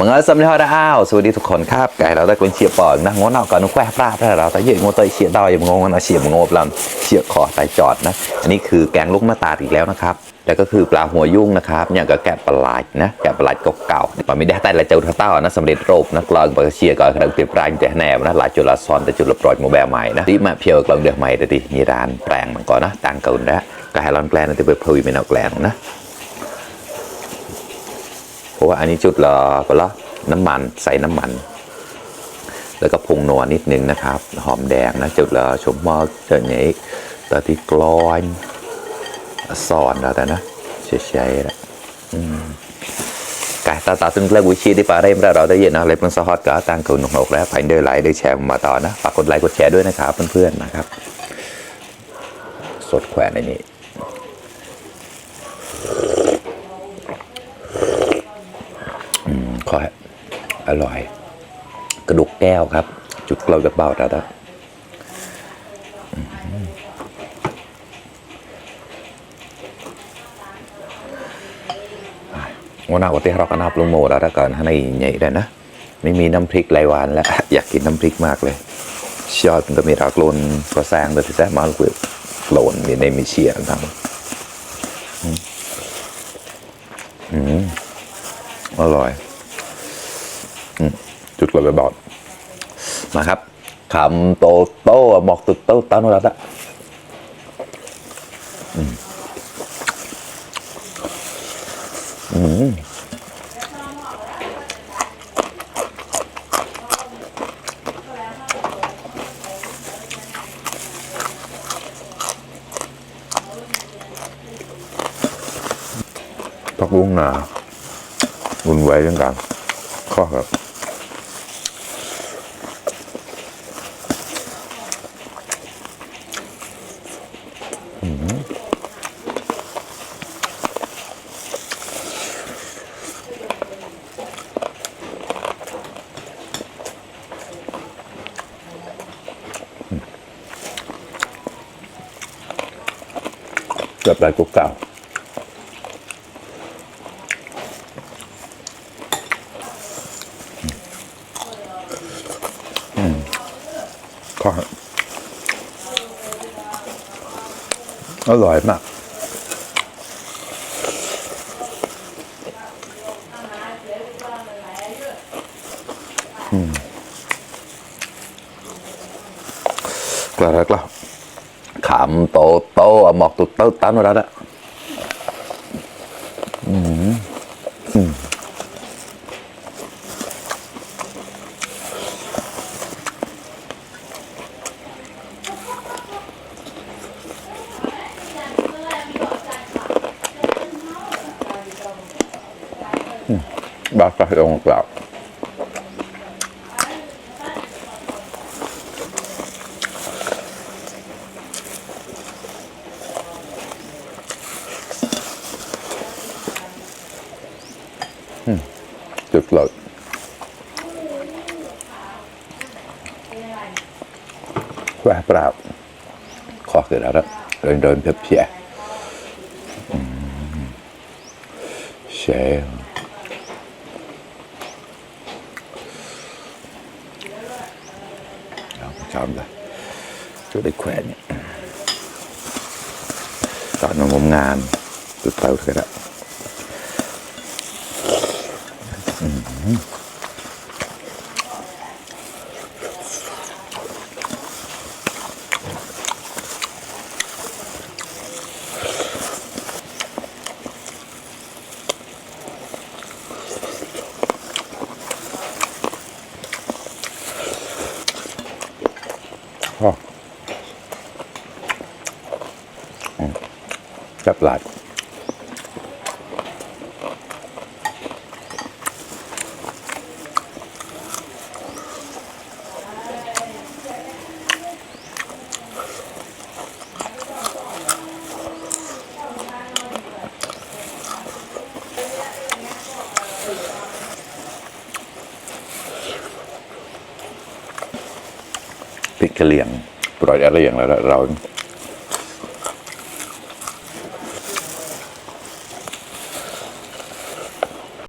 มึงเอาสำเร็จแล้วอ้าวสวัสดีทุกคนครับไก่เราได้คนเชียร์ปอดนะงอเอาก่อนนุ้งแควปลาถ้าเราแต่เยอะงอเตยเชียร์ดอยอย่างงงนะเชียร์งอปลาเชียร์คอไตจอดนะอันนี้คือแกงลูกมะตาดอีกแล้วนะครับแล้วก็คือปลาหัวยุ่งนะครับเนี่ยก็แกะปลานะแกะปลาเก่าๆตอนไม่ได้แต่ละเจ้าเต้านะสำเร็จรูปนะกลางปลาเชียร์ก็กำลังเปลี่ยนแปลงแต่แนวนะหลายจุดละซ้อนแต่จุดละปล่อยโมแบบใหม่นะที่มาเพียวกลางเดือนใหม่แต่ดีมีร้านแปลงมันก่อนนะต่างเก่าแล้วก็ให้ร้านแปลงนั่นจะไปพูดเป็นเอาแปลงนะเพราะว่าอันนี้จุดละก็ละน้ำมันใส่น้ำมันแล้วก็ผงนัวนิดนึงนะครับหอมแดงนะจุดละชมมอเจอเนี่ยตอนที่กลอยสอนเราแต่นะเฉยๆแหละไก่ตาตึงเลือกวิชีที่ปลาเร่มเราได้ยินนะเลยเป็นสฮอตก็ตั้งคุณหกแล้วไปเดินไลค์ได้แชร์มาต่อนะฝากกดไลค์กดแชร์ด้วยนะครับเพื่อนๆนะครับสดแขวนในนี้ขออร่อยกระดูกแก้วครับจุดเราจะเบาแต่ละวันหน้าวันที่เราก็นับลงโมแล้วถ้าก่อนให้ใหญ่ได้นะไม่มีน้ำพริกไรหวานแล้วอยากกินน้ำพริกมากเลยชอบมันก็มีรักโลนก็แซงแต่ที่แท้มาลูกโลนมีในมีเชียร์ทำอร่อยจุดเราไปบอกมาครับคำโตโต้หมอกตุดโต้ตาโนรัตอะผักบุ้งนาบุญไว้เรื่องการข้อครับเกือบได้กุ๊กเก่าข้ออร่อยมากกระไรกล่ะขำโตโต้หมอกตุดโต้ตั้งไว้แล้วอะบาสไปลงกล่าวจุดเลยแหวกเปล่าขอเกิดแล้วเดินเพียบเชฟชอบเลยช่วยได้แขวนเนี่ยตอนงมงานจุดเตาเสร็จแล้วจับหลายพริกกระเหลี่ยงปล่อยอะไรอย่างแล้วเรา